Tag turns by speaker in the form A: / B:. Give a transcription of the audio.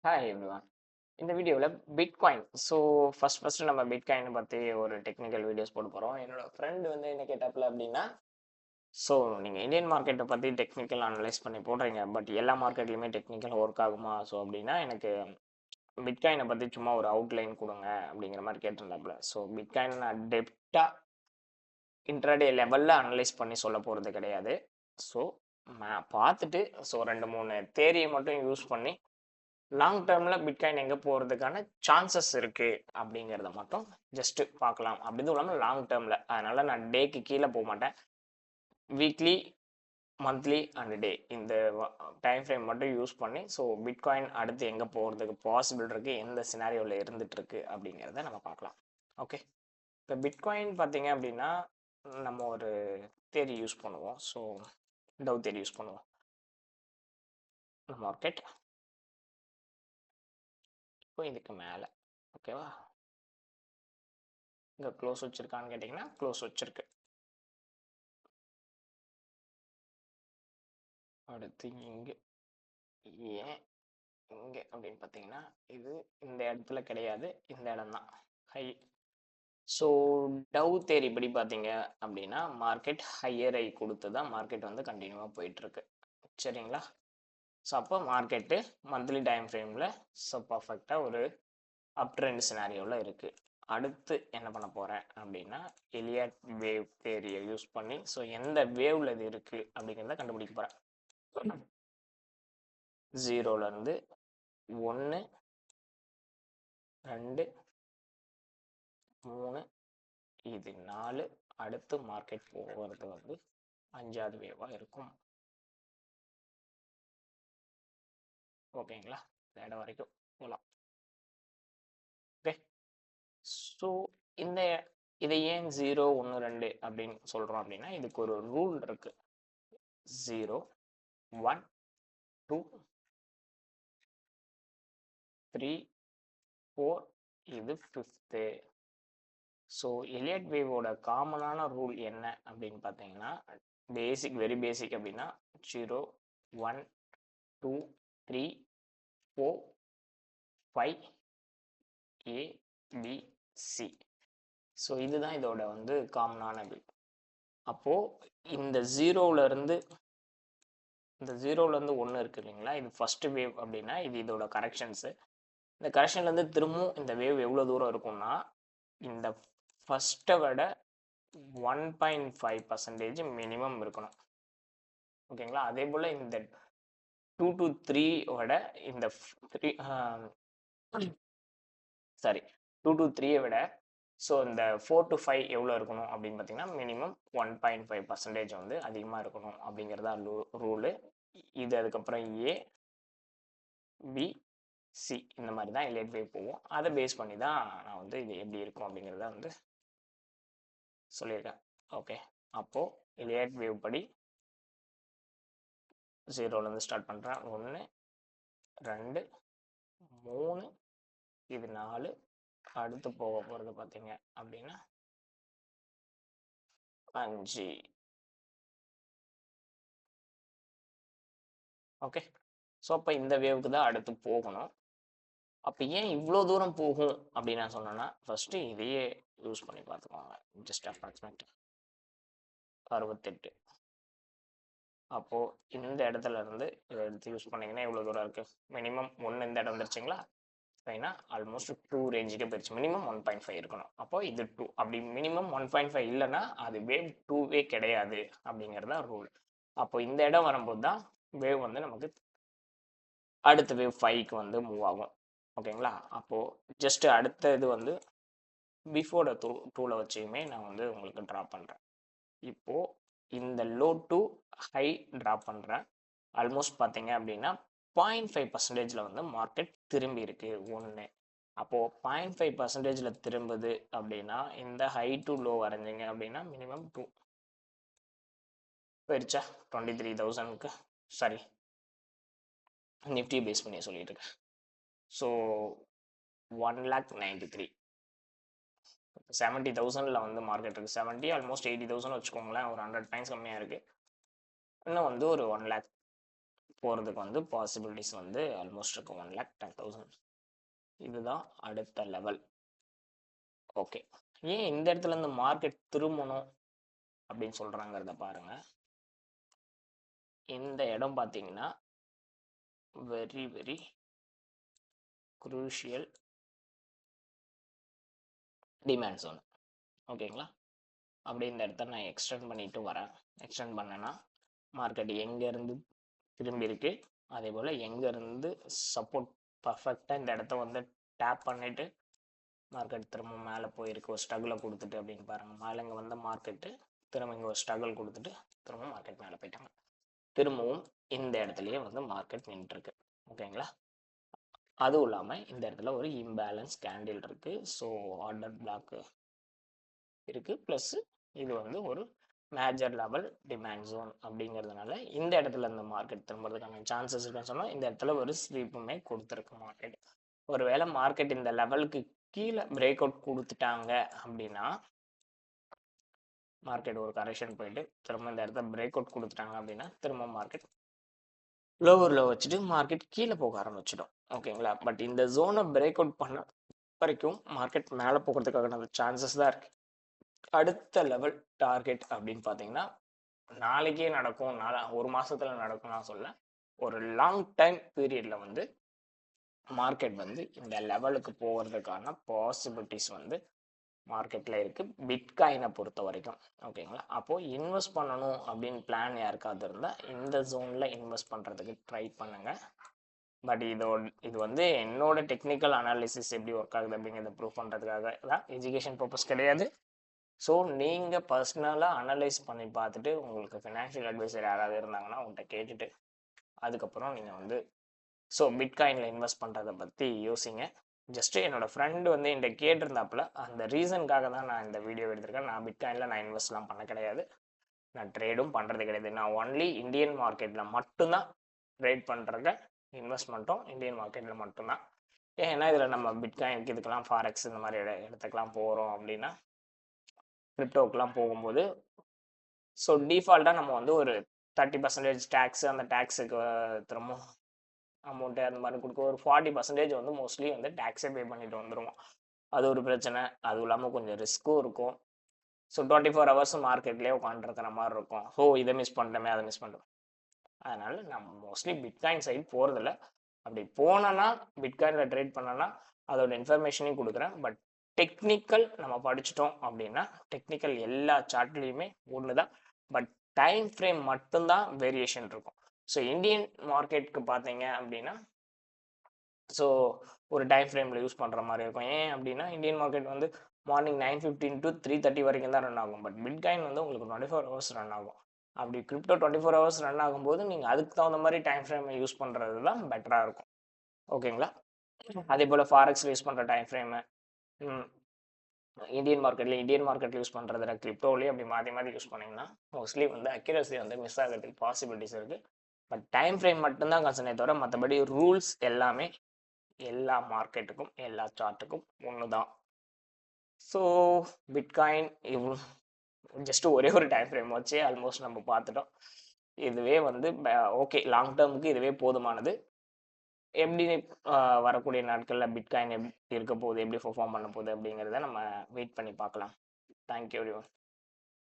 A: Hi everyone. இந்த வீடியோவில் bitcoin. First நம்ம பிட்காயின் பற்றி ஒரு டெக்னிக்கல் வீடியோஸ் போட போகிறோம். என்னோட ஃப்ரெண்டு வந்து என்ன கேட்டாப்புல அப்படின்னா, ஸோ நீங்கள் இந்தியன் மார்க்கெட்டை பற்றி டெக்னிக்கல் அனலைஸ் பண்ணி போடுறீங்க, பட் எல்லா மார்க்கெட்லையுமே டெக்னிக்கல் ஒர்க் ஆகுமா? ஸோ அப்படின்னா எனக்கு பிட்காயினை பற்றி சும்மா ஒரு அவுட்லைன் கொடுங்க அப்படிங்கிற மாதிரி கேட்டிருந்தாப்புல. ஸோ பிட்காயின் நான் டெப்டாக இன்ட்ராடே லெவலில் அனலைஸ் பண்ணி சொல்ல போகிறது கிடையாது. ஸோ பார்த்துட்டு ரெண்டு மூணு தேரியை மட்டும் யூஸ் பண்ணி லாங் டேர்மில் பிட்காயின் எங்கே போகிறதுக்கான சான்சஸ் இருக்குது அப்படிங்கிறத மட்டும் ஜஸ்ட்டு பார்க்கலாம். அப்படி இதுவும் இல்லாமல் லாங் டேர்மில், அதனால் நான் டேக்கு கீழே போக மாட்டேன். வீக்லி, மந்த்லி அண்ட் டே இந்த டைம் ஃப்ரேம் மட்டும் யூஸ் பண்ணி பிட்காயின் அடுத்து எங்கே போகிறதுக்கு பாசிபிள் இருக்குது, எந்த சினாரியோவில் இருந்துகிட்ருக்கு அப்படிங்கிறத நம்ம பார்க்கலாம். ஓகே, இப்போ பிட்காயின் பார்த்தீங்க அப்படின்னா நம்ம ஒரு தேரி யூஸ் பண்ணுவோம். டவ் தேரி யூஸ் பண்ணுவோம். மார்க்கெட் இப்போ இதுக்கு மேலே, ஓகேவா, இங்கே க்ளோஸ் வச்சுருக்கான்னு கேட்டிங்கன்னா க்ளோஸ் வச்சுருக்கு. அடுத்து இங்கே ஏன் இங்கே அப்படின்னு பார்த்தீங்கன்னா இது இந்த இடத்துல கிடையாது, இந்த இடம் தான் ஹை. ஸோ டவ் தேரி படி பார்த்தீங்க அப்படின்னா மார்க்கெட் ஹையர் ஐ கொடுத்து தான் மார்க்கெட் வந்து கண்டினியூவாக போயிட்டுருக்கு. சரிங்களா? ஸோ அப்போ மார்க்கெட்டு மந்த்லி டைம் ஃப்ரேமில் பர்ஃபெக்டாக ஒரு அப் ட்ரெண்ட் சினாரியோவில் இருக்குது. அடுத்து என்ன பண்ண போகிறேன் அப்படின்னா எலியட் வேவ் தேரியை யூஸ் பண்ணி எந்த வேவ்ல இது இருக்குது அப்படிங்கிறத கண்டுபிடிக்க போகிறேன். 0லேருந்து 1 2 3 இது 4, அடுத்து மார்க்கெட் போகிறது வந்து 5வது வேவாக இருக்கும். ஓகேங்களா? இந்த இடம் வரைக்கும் போகலாம். ஓகே, ஸோ இந்த இதை ஏன் 0 1 2 அப்படின்னு சொல்கிறோம் அப்படின்னா இதுக்கு ஒரு ரூல் இருக்குது. 0 1 2 3 4 இது 5th. ஸோ எலியட் வேவோட காமனான ரூல் என்ன அப்படின்னு பார்த்தீங்கன்னா வெரி பேசிக் அப்படின்னா 0 1 2 3 4 5 A B C. ஸோ இதுதான் இதோட வந்து காமனான வேவ். அப்போது இந்த ஜீரோவிலேருந்து 1 இருக்கு இல்லைங்களா, இது ஃபஸ்ட்டு வேவ் அப்படின்னா இது இதோட கரெக்ஷன்ஸு. இந்த கரெக்ஷன்லேருந்து திரும்பவும் இந்த வேவ் எவ்வளோ தூரம் இருக்கும்னா இந்த ஃபஸ்ட்டை விட 1.5% மினிமம் இருக்கணும். ஓகேங்களா? அதே போல் இந்த 2 to 3 விட இந்த 2 to 3 விட இந்த 4 to 5 எவ்வளோ இருக்கணும் அப்படின்னு பார்த்தீங்கன்னா மினிமம் 1.5% வந்து அதிகமாக இருக்கணும் அப்படிங்கிறதா ரூலு. இது அதுக்கப்புறம் ஏ பி சி இந்த மாதிரி தான் எலியட் வேவ் போகும். அதை பேஸ் பண்ணி தான் நான் வந்து இது எப்படி இருக்கும் அப்படிங்கிறத வந்து சொல்லியிருக்கேன். ஓகே, அப்போது எலியட் வேவ் படி 0லேருந்து ஸ்டார்ட் பண்ணுறேன். 1 2 3 இது 4, அடுத்து போக போகிறது பார்த்தீங்க அப்படின்னா 5. ஓகே, ஸோ அப்போ இந்த வேவுக்கு தான் அடுத்து போகணும். அப்போ ஏன் இவ்வளோ தூரம் போகும் அப்படின்னு நான் சொன்னேன்னா ஃபஸ்ட்டு இதையே யூஸ் பண்ணி பார்த்துக்கோங்க. Just approximate 68. அப்போது இந்த இடத்துல இருந்து இதை எடுத்து யூஸ் பண்ணிங்கன்னா எவ்வளோ தூரம் இருக்குது? மினிமம் 1 இந்த இடம் வந்துருச்சுங்களா? ஏன்னா ஆல்மோஸ்ட் 2 ரேஞ்சுக்கே போயிடுச்சு. மினிமம் 1.5 இருக்கணும். அப்போது இது 2. அப்படி மினிமம் 1.5 இல்லைன்னா அது வேவ் 2வே கிடையாது அப்படிங்கிறது தான் ரூல். அப்போ இந்த இடம் வரும்போது தான் வேவ் வந்து நமக்கு அடுத்த வேவ் 5க்கு வந்து மூவ் ஆகும். ஓகேங்களா? அப்போது ஜஸ்ட் அடுத்த இது வந்து பிஃபோர் டூவில் வச்சுமே நான் வந்து உங்களுக்கு ட்ரா பண்ணுறேன். இப்போது இந்த லோ டு ஹை ட்ரா பண்ணுறேன். ஆல்மோஸ்ட் பார்த்தீங்க அப்படின்னா 0.5%ல் வந்து மார்க்கெட் திரும்பி இருக்கு 1. அப்போது 0.5%ல் திரும்புது அப்படின்னா இந்த ஹை டு லோ வரைஞ்சிங்க அப்படின்னா மினிமம் 2 போயிடுச்சா? 23,000க்கு சாரி நிஃப்டி பேஸ் பண்ணி சொல்லிட்டு இருக்கேன். ஸோ 1,93,000 70,000ல் வந்து மார்க்கெட் இருக்குது. 70 ஆல்மோஸ்ட் 80,000 வச்சுக்கோங்களேன். ஒரு 100 பாயிண்ட்ஸ் கம்மியாக இருக்குது. இன்னும் வந்து ஒரு 1 lakh போகிறதுக்கு வந்து பாசிபிலிட்டிஸ் வந்து ஆல்மோஸ்ட் இருக்கு 1,10,000. இதுதான் அடுத்த லெவல். ஓகே, ஏன் இந்த இடத்துல இந்த மார்க்கெட் திரும்பணும் அப்படின்னு சொல்கிறாங்கிறத பாருங்கள். இந்த இடம் பார்த்தீங்கன்னா very very crucial demand zone. ஓகேங்களா, அப்படி இந்த இடத்த நான் எக்ஸ்டெண்ட் பண்ணிட்டு வரேன். எக்ஸ்டெண்ட் பண்ணேன்னா மார்க்கெட் எங்கேருந்து திரும்பி இருக்கு, அதே போல் எங்கேருந்து சப்போர்ட் பர்ஃபெக்டாக இந்த இடத்த வந்து டேப் பண்ணிவிட்டு மார்க்கெட் திரும்ப மேலே போயிருக்கு ஒரு ஸ்ட்ரகிளை கொடுத்துட்டு அப்படின்னு பாருங்கள். மேலே இங்கே வந்த மார்க்கெட்டு திரும்ப இங்கே ஒரு ஸ்ட்ரகிள் கொடுத்துட்டு திரும்ப மார்க்கெட் மேலே போயிட்டாங்க. திரும்பவும் இந்த இடத்துலையே வந்து மார்க்கெட் நின்றுருக்கு. ஓகேங்களா, அதுவும் இல்லாமல் இந்த இடத்துல ஒரு இம்பேலன்ஸ் கேண்டில் இருக்குது. ஸோ ஆர்டர் பிளாக் இருக்குது. ப்ளஸ் இது வந்து ஒரு மேஜர் லெவல் டிமாண்ட் ஜோன் அப்படிங்கிறதுனால இந்த இடத்துல இந்த மார்க்கெட் திரும்புறதுக்கான சான்சஸ் இருக்குன்னு சொன்னால் இந்த இடத்துல ஒரு ஸ்லீப்புமே கொடுத்துருக்கு மார்க்கெட். ஒருவேளை மார்க்கெட் இந்த லெவலுக்கு கீழே பிரேக் அவுட் கொடுத்துட்டாங்க அப்படின்னா மார்க்கெட் ஒரு கரெக்ஷன் போயிட்டு திரும்ப இந்த இடத்துல பிரேக் அவுட் கொடுத்துட்டாங்க அப்படின்னா திரும்ப மார்க்கெட் லோவரில் வச்சுட்டு மார்க்கெட் கீழே போக ஆரம்பிச்சிடும். ஓகேங்களா, பட் இந்த ஜோனை பிரேக் அவுட் பண்ண வரைக்கும் மார்க்கெட் மேலே போகிறதுக்கான சான்சஸ் தான் இருக்குது. அடுத்த லெவல் டார்கெட் அப்படின்னு பார்த்தீங்கன்னா நாளைக்கே நடக்கும், ஒரு மாசத்துல நடக்கும் நான் சொல்ல, ஒரு லாங் டைம் பீரியட்ல வந்து மார்க்கெட் வந்து இந்த லெவலுக்கு போகிறதுக்கான பாசிபிலிட்டிஸ் வந்து மார்க்கெட்ல இருக்கு பிட்காயினை பொறுத்த வரைக்கும். ஓகேங்களா, அப்போ இன்வெஸ்ட் பண்ணணும் அப்படின்னு பிளான் யாருக்காவது இருந்தால் இந்த ஜோன்ல இன்வெஸ்ட் பண்றதுக்கு ட்ரை பண்ணுங்க. பட் இது வந்து என்னோட டெக்னிக்கல் அனாலிசிஸ் எப்படி ஒர்க் ஆகுது அப்படிங்கிறத ப்ரூவ் பண்ணுறதுக்காக தான், எஜுகேஷன் பர்பஸ் கிடையாது. ஸோ நீங்கள் பர்சனலாக அனலைஸ் பண்ணி பார்த்துட்டு உங்களுக்கு ஃபினான்ஷியல் அட்வைசர் யாராவது இருந்தாங்கன்னா அவங்கள்ட்ட கேட்டுட்டு அதுக்கப்புறம் நீங்கள் வந்து பிட்காயினில் இன்வெஸ்ட் பண்ணுறதை பற்றி யோசிங்க. ஜஸ்ட்டு என்னோடய ஃப்ரெண்டு வந்து என்கிட்ட கேட்டிருந்தாப்புல, அந்த ரீசனுக்காக தான் நான் இந்த வீடியோ எடுத்திருக்கேன். நான் பிட்காயினில் நான் இன்வெஸ்ட்லாம் பண்ண கிடையாது, நான் ட்ரேடும் பண்ணுறது கிடையாது. நான் ஒன்லி இந்தியன் மார்க்கெட்டில் மட்டும்தான் ட்ரேட் பண்ணுறேன். இன்வெஸ்ட்மெண்ட்டும் இந்தியன் மார்க்கெட்டில் மட்டும்தான். ஏன்னா இதில் நம்ம பிட்காயினுக்கு இதுக்கெல்லாம் ஃபாரெக்ஸ் இந்த மாதிரி இடத்துக்கெல்லாம் போகிறோம் அப்படின்னா கிரிப்டோக்கெலாம் போகும்போது டிஃபால்ட்டாக நம்ம வந்து ஒரு 30% டேக்ஸு, அந்த டேக்ஸுக்கு திரும்ப அமௌண்ட்டு அந்த மாதிரி கொடுக்க ஒரு 40% வந்து மோஸ்ட்லி வந்து டேக்ஸே பே பண்ணிட்டு வந்துடுவோம். அது ஒரு பிரச்சனை. அதுவும் இல்லாமல் கொஞ்சம் ரிஸ்க்கும் இருக்கும். 24 ஹவர்ஸ் மார்க்கெட்லேயே உட்காந்துருக்கிற மாதிரி இருக்கும். இதை மிஸ் பண்ணிட்டோமே அதை மிஸ் பண்ணிட்டோம். அதனால நான் மோஸ்ட்லி பிட்காயின் சைடு போகிறதில்ல. அப்படி போனேன்னா பிட்காயினில் ட்ரேட் பண்ணேன்னா அதோட இன்ஃபர்மேஷனையும் கொடுக்குறேன். பட் டெக்னிக்கல் நம்ம படிச்சிட்டோம் அப்படின்னா டெக்னிக்கல் எல்லா சார்ட்லேயுமே ஒன்று தான். பட் டைம் ஃப்ரேம் மட்டும்தான் வேரியேஷன் இருக்கும். இந்தியன் மார்க்கெட்டுக்கு பார்த்தீங்க அப்படின்னா ஒரு டைம் ஃப்ரேமில் யூஸ் பண்ணுற மாதிரி இருக்கும். ஏன் அப்படின்னா இந்தியன் மார்க்கெட் வந்து மார்னிங் 9:15 to 3:30 வரைக்கும் தான் ரன் ஆகும். பட் பிட்காயின் வந்து உங்களுக்கு 24 ஹவர்ஸ் ரன் ஆகும். அப்படி கிரிப்டோ 24 ஹவர்ஸ் ரன் ஆகும்போது நீங்கள் அதுக்கு தகுந்த மாதிரி டைம் ஃப்ரேமை யூஸ் பண்ணுறது தான் பெட்டராக இருக்கும். ஓகேங்களா, அதே போல் ஃபாரெக்ஸில் யூஸ் பண்ணுற டைம் ஃப்ரேமு இந்தியன் மார்க்கெட்டில் யூஸ் பண்ணுறதுல கிரிப்டோலேயே அப்படி மாற்றி மாற்றி யூஸ் பண்ணிங்கன்னா மோஸ்ட்லி வந்து அக்யூரசி வந்து மிஸ் ஆகிறதுக்கு பாசிபிலிட்டிஸ் இருக்குது. பட் டைம் ஃப்ரேம் மட்டும்தான் கன்சர்னே தவிர மற்றபடி ரூல்ஸ் எல்லாமே எல்லா மார்க்கெட்டுக்கும் எல்லா சார்ட்டுக்கும் ஒன்று தான். பிட்காயின் ஜஸ்ட் ஒரே ஒரு டைம் ஃப்ரேம் வச்சு ஆல்மோஸ்ட் நம்ம பார்த்துட்டோம். இதுவே வந்து ஓகே, லாங் டேர்முக்கு இதுவே போதுமானது. எப்படி வரக்கூடிய நாட்களில் பிட்காயின் எப்படி இருக்க போகுது, எப்படி பெர்ஃபார்ம் பண்ண போகுது அப்படிங்கிறத நம்ம வெயிட் பண்ணி பார்க்கலாம். Thank you everyone.